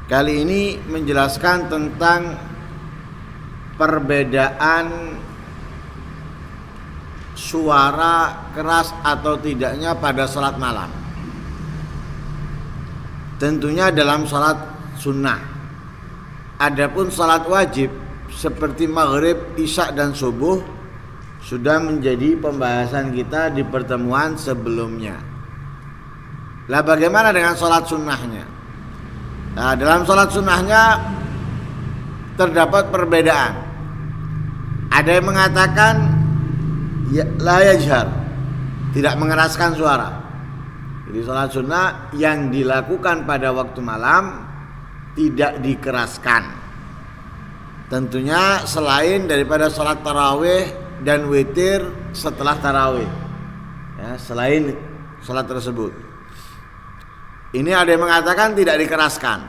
Kali ini menjelaskan tentang perbedaan suara keras atau tidaknya pada salat malam. Tentunya dalam salat sunnah. Adapun salat wajib seperti maghrib, isya dan subuh sudah menjadi pembahasan kita di pertemuan sebelumnya. Lah bagaimana dengan salat sunnahnya? Nah, dalam salat sunnahnya terdapat perbedaan. Ada yang mengatakan la yajhar, tidak mengeraskan suara. Jadi salat sunnah yang dilakukan pada waktu malam tidak dikeraskan. Tentunya selain daripada salat tarawih dan witir setelah tarawih. Ya, selain salat tersebut. Ini ada yang mengatakan tidak dikeraskan.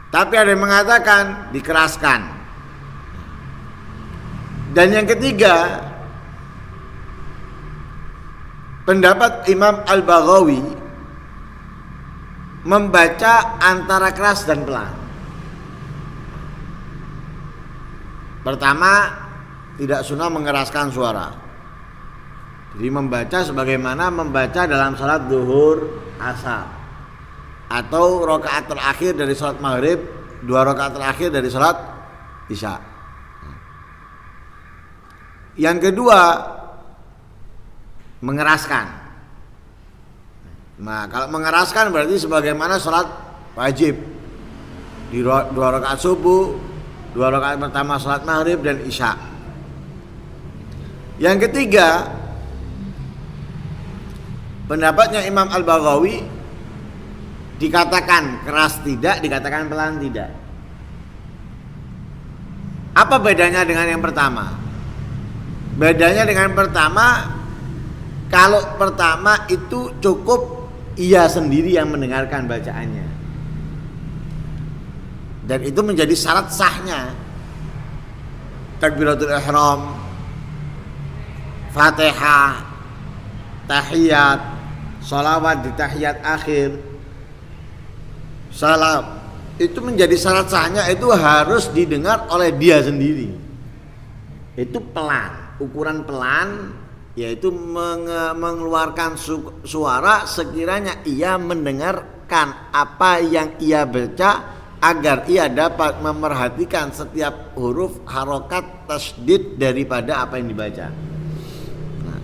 Tapi ada yang mengatakan dikeraskan. Dan yang ketiga, pendapat Imam Al-Baghawi membaca antara keras dan pelan. Pertama, tidak sunnah mengeraskan suara. Jadi membaca sebagaimana membaca dalam salat zuhur, asar, atau rakaat terakhir dari salat maghrib, 2 rakaat terakhir dari salat isya. Yang kedua, mengeraskan. Nah, kalau mengeraskan berarti sebagaimana salat wajib di 2 rakaat subuh, 2 rakaat pertama salat maghrib dan isya. Yang ketiga, pendapatnya Imam Al-Baghawi dikatakan keras tidak, dikatakan pelan tidak. Apa bedanya dengan yang pertama? Bedanya dengan pertama, kalau pertama itu cukup ia sendiri yang mendengarkan bacaannya. Dan itu menjadi syarat sahnya takbiratul ihram, Fatihah, tahiyat, sholawat di tahiyat akhir, salam. Itu menjadi syarat sahnya, itu harus didengar oleh dia sendiri. Itu pelan, ukuran pelan, yaitu mengeluarkan suara sekiranya ia mendengarkan apa yang ia baca, agar ia dapat memerhatikan setiap huruf, harokat, tasdid daripada apa yang dibaca. Nah,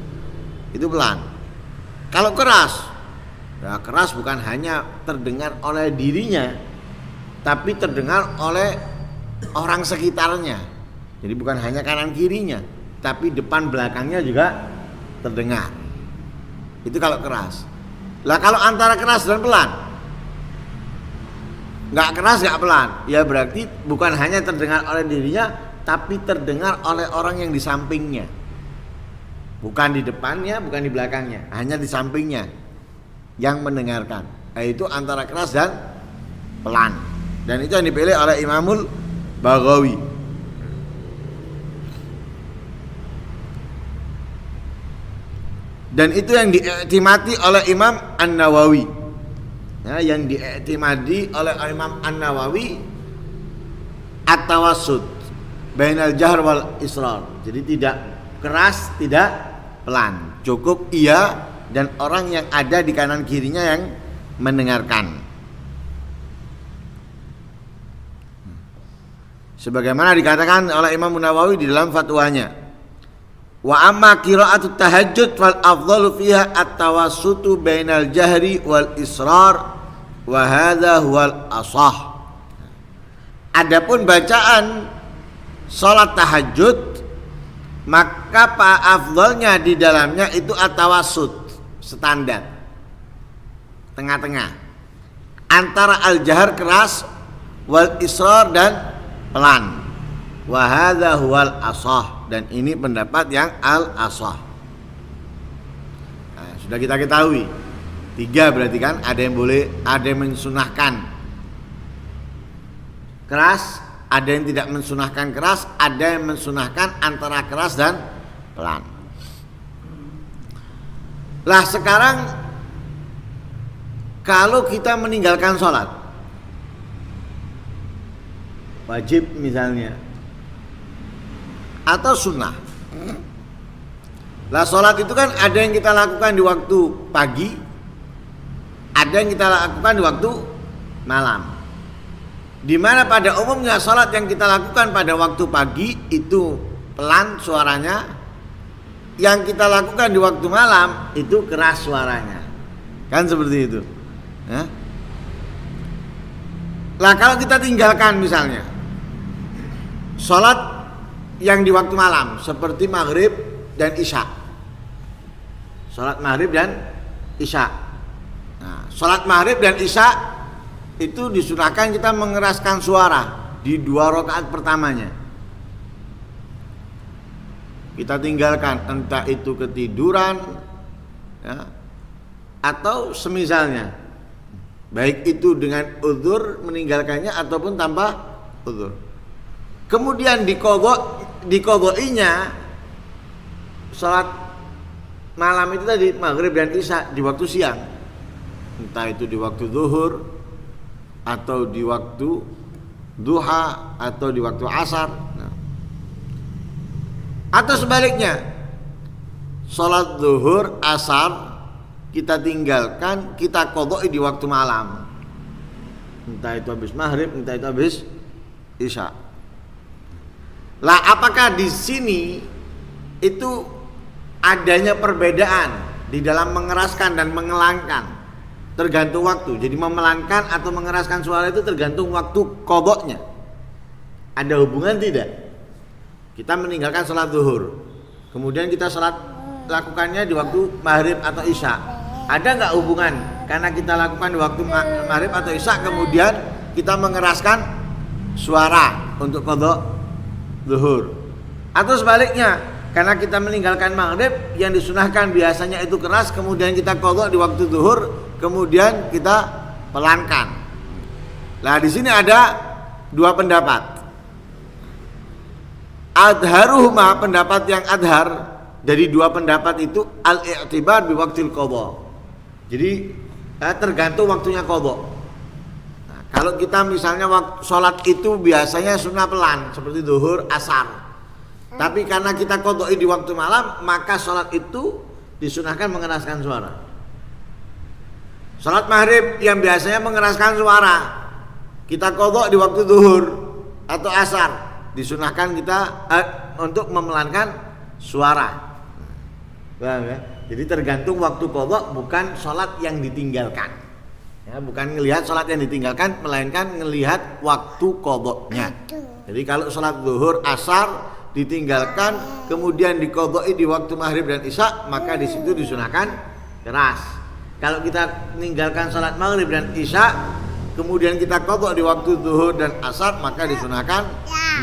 itu pelan. Kalau keras, ya keras bukan hanya terdengar oleh dirinya, tapi terdengar oleh orang sekitarnya. Jadi bukan hanya kanan kirinya, tapi depan belakangnya juga terdengar. Itu kalau keras. Lah kalau antara keras dan pelan, nggak keras nggak pelan, ya berarti bukan hanya terdengar oleh dirinya, tapi terdengar oleh orang yang di sampingnya. Bukan di depannya, bukan di belakangnya, hanya di sampingnya yang mendengarkan. Itu antara keras dan pelan. Dan itu yang dipilih oleh Imamul Baghawi. Dan itu yang diiktimadi oleh Imam An-Nawawi. Ya, yang diiktimadi oleh Imam An-Nawawi at-tawassut bainal jahr wal israr. Jadi tidak keras, tidak pelan. Cukup ia dan orang yang ada di kanan kirinya yang mendengarkan. Sebagaimana dikatakan oleh Imam Nawawi di dalam fatwanya. Wa amma qira'atut tahajjud fal afdalu fiha at-tawassutu bainal jahri wal israr wa hadza huwal ashah. Adapun bacaan salat tahajud, maka afdalnya di dalamnya itu at-tawassut, standar, tengah-tengah, antara al-jahr keras wal israr dan pelan. Wa hadza huwal ashah, dan ini pendapat yang al-ashah. Nah, sudah kita ketahui 3 berarti kan, ada yang boleh, ada yang mensunahkan keras, ada yang tidak mensunahkan keras, ada yang mensunahkan antara keras dan pelan. Lah sekarang kalau kita meninggalkan sholat, wajib misalnya, atau sunnah. Lah sholat itu kan ada yang kita lakukan di waktu pagi, ada yang kita lakukan di waktu malam. Di mana pada umumnya sholat yang kita lakukan pada waktu pagi itu pelan suaranya, yang kita lakukan di waktu malam itu keras suaranya, kan seperti itu. Ya? Lah kalau kita tinggalkan misalnya sholat yang di waktu malam seperti maghrib dan isya, sholat maghrib dan isya. Nah, sholat maghrib dan isya itu disunahkan kita mengeraskan suara di 2 rakaat pertamanya. Kita tinggalkan entah itu ketiduran ya, atau semisalnya, baik itu dengan uzur meninggalkannya ataupun tanpa uzur. Kemudian dikodoinya sholat malam itu tadi maghrib dan isya di waktu siang, entah itu di waktu zuhur atau di waktu duha atau di waktu asar. Nah. Atau sebaliknya, sholat zuhur asar kita tinggalkan, kita qadha di waktu malam, entah itu habis maghrib, entah itu habis isya. Lah apakah di sini itu adanya perbedaan di dalam mengeraskan dan mengelangkan? Tergantung waktu. Jadi memelankan atau mengeraskan suara itu tergantung waktu qadhanya. Ada hubungan tidak? Kita meninggalkan sholat zuhur, kemudian kita sholat lakukannya di waktu maghrib atau isya. Ada nggak hubungan? Karena kita lakukan di waktu maghrib atau isya, kemudian kita mengeraskan suara untuk qadha zuhur. Atau sebaliknya, karena kita meninggalkan maghrib yang disunahkan biasanya itu keras, kemudian kita qadha di waktu zuhur, kemudian kita pelankan. Nah di sini ada 2 pendapat. Adharuhuma, pendapat yang adhar dari 2 pendapat itu al-i'tibar bi waqtil qadha. Jadi tergantung waktunya qadha. Nah, kalau kita misalnya sholat itu biasanya sunnah pelan seperti zuhur, asar. Tapi karena kita qadha di waktu malam, maka sholat itu disunahkan mengeraskan suara. Sholat maghrib yang biasanya mengeraskan suara, kita qadha di waktu zuhur atau asar, disunahkan kita untuk memelankan suara. Paham ya? Jadi tergantung waktu qadha, bukan sholat yang ditinggalkan. Ya, bukan ngelihat sholat yang ditinggalkan, melainkan ngelihat waktu qadhanya. Jadi kalau sholat zuhur, asar ditinggalkan, kemudian diqadha'i di waktu maghrib dan isya, maka di situ disunahkan keras. Kalau kita meninggalkan sholat maghrib dan isya, kemudian kita qadha di waktu zuhur dan asar, maka disunahkan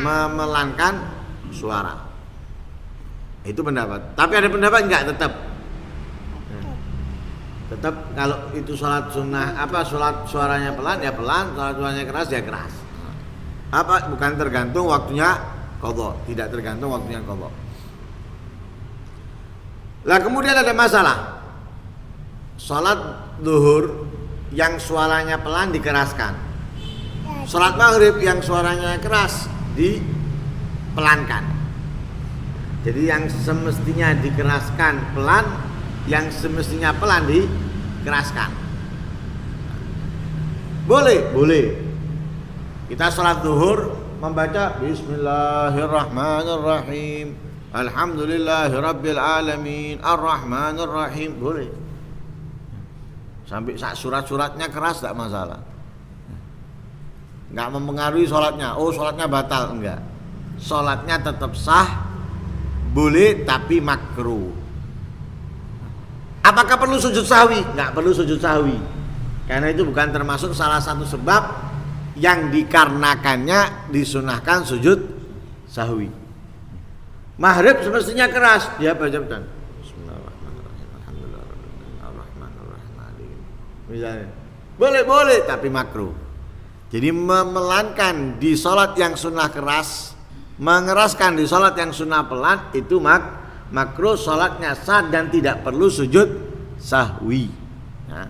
memelankan suara. Itu pendapat. Tapi ada pendapat enggak tetap. Tetap kalau itu sholat sunnah, sholat suaranya pelan ya pelan, sholat suaranya keras ya keras. Bukan tergantung waktunya qadha, tidak tergantung waktunya qadha. Lah kemudian ada masalah. Sholat zuhur yang suaranya pelan dikeraskan. Sholat maghrib yang suaranya keras dipelankan. Jadi yang semestinya dikeraskan pelan, yang semestinya pelan dikeraskan. Boleh. Kita sholat zuhur membaca Bismillahirrahmanirrahim, Alhamdulillahirabbil alamin, Arrahmanirrahim, boleh. Sampai surat-suratnya keras tidak masalah. Enggak mempengaruhi sholatnya. Oh sholatnya batal, enggak. Sholatnya tetap sah, boleh, tapi makruh. Apakah perlu sujud sahwi? Enggak perlu sujud sahwi. Karena itu bukan termasuk salah satu sebab yang dikarenakannya disunahkan sujud sahwi. Maghrib semestinya keras, dia baca betul. Bismillahirrahmanirrahim. Alhamdulillahirrahmanirrahim. Misalnya, boleh, tapi makruh. Jadi memelankan di sholat yang sunnah keras, mengeraskan di sholat yang sunnah pelan, itu makruh, sholatnya sah dan tidak perlu sujud sahwi. Nah.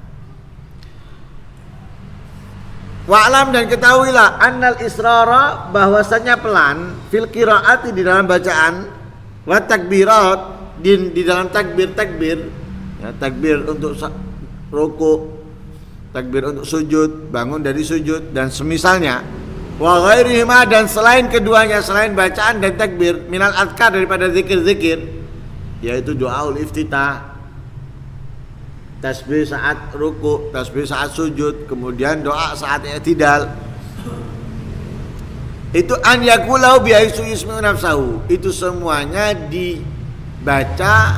Wa'lam dan ketahuilah annal israra bahwasanya pelan fil qiraati di dalam bacaan wa takbirat di dalam takbir ya, takbir untuk ruku, takbir untuk sujud, bangun dari sujud dan semisalnya wa ghairihima dan selain keduanya, selain bacaan dan takbir minal adkar daripada zikir-zikir yaitu doaul iftitah, tasbih saat ruku, tasbih saat sujud, kemudian doa saat i'tidal. Itu an yakulau bi aisu ismu nafsahu. Itu semuanya dibaca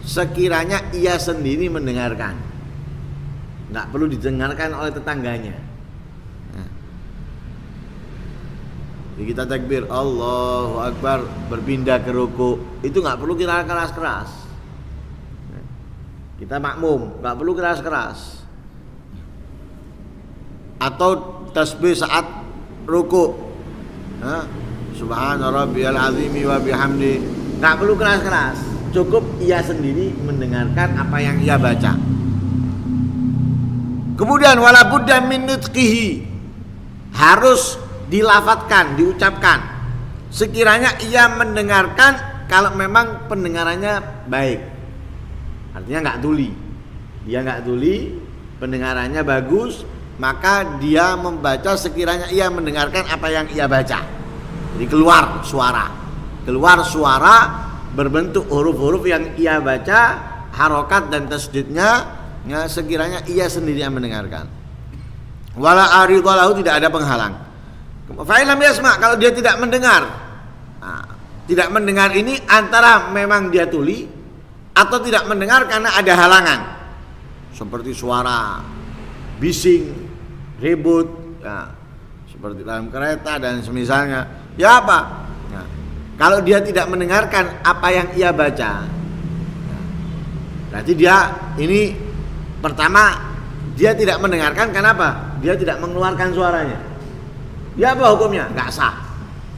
sekiranya ia sendiri mendengarkan. Enggak perlu didengarkan oleh tetangganya. Nah. Jadi kita takbir Allahu Akbar berpindah ke ruku, itu enggak perlu kita keras-keras. Kita makmum, nggak perlu keras-keras. Atau tasbih saat ruku, Subhana rabbiyal azimi wa bihamdi, nggak perlu keras-keras. Cukup ia sendiri mendengarkan apa yang ia baca. Kemudian wala budda min nutqihi, harus dilafatkan, diucapkan. Sekiranya ia mendengarkan, kalau memang pendengarannya baik. Artinya nggak tuli, dia nggak tuli, pendengarannya bagus, maka dia membaca sekiranya ia mendengarkan apa yang ia baca. Jadi keluar suara berbentuk huruf-huruf yang ia baca, harokat dan tasdidnya, ya, sekiranya ia sendiri yang mendengarkan. Wala aridhalahu, tidak ada penghalang. Fa'ilam yasma, kalau dia tidak mendengar, tidak mendengar ini antara memang dia tuli atau tidak mendengar karena ada halangan seperti suara bising, ribut, ya, seperti dalam kereta dan semisalnya. Ya apa? Ya, kalau dia tidak mendengarkan apa yang ia baca, ya, berarti dia ini pertama dia tidak mendengarkan. Kenapa? Dia tidak mengeluarkan suaranya. Ya apa hukumnya? Nggak sah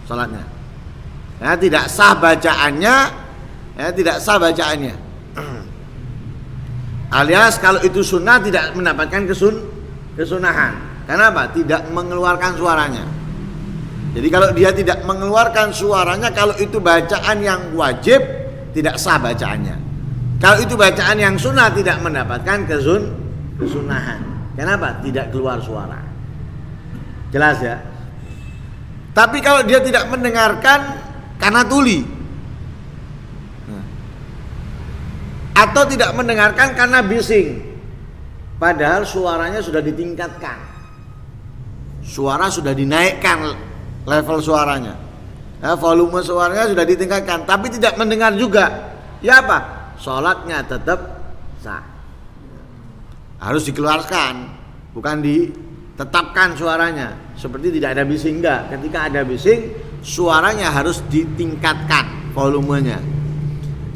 salatnya. Ya, tidak sah bacaannya. Ya, tidak sah bacaannya. Alias kalau itu sunnah tidak mendapatkan kesunahan. Kenapa? Tidak mengeluarkan suaranya. Jadi kalau dia tidak mengeluarkan suaranya, kalau itu bacaan yang wajib, tidak sah bacaannya. Kalau itu bacaan yang sunnah, tidak mendapatkan kesunahan. Kenapa? Tidak keluar suara. Jelas ya? Tapi kalau dia tidak mendengarkan karena tuli, atau tidak mendengarkan karena bising, padahal suaranya sudah ditingkatkan, suara sudah dinaikkan level suaranya, ya, volume suaranya sudah ditingkatkan, tapi tidak mendengar juga, ya apa? Sholatnya tetap sah. Harus dikeluarkan, bukan ditetapkan suaranya. Seperti tidak ada bising, enggak. Ketika ada bising, suaranya harus ditingkatkan volumenya.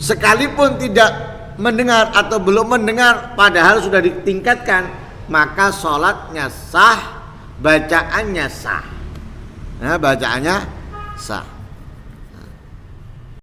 Sekalipun tidak mendengar atau belum mendengar padahal sudah ditingkatkan, maka sholatnya sah, bacaannya sah. Nah, bacaannya sah.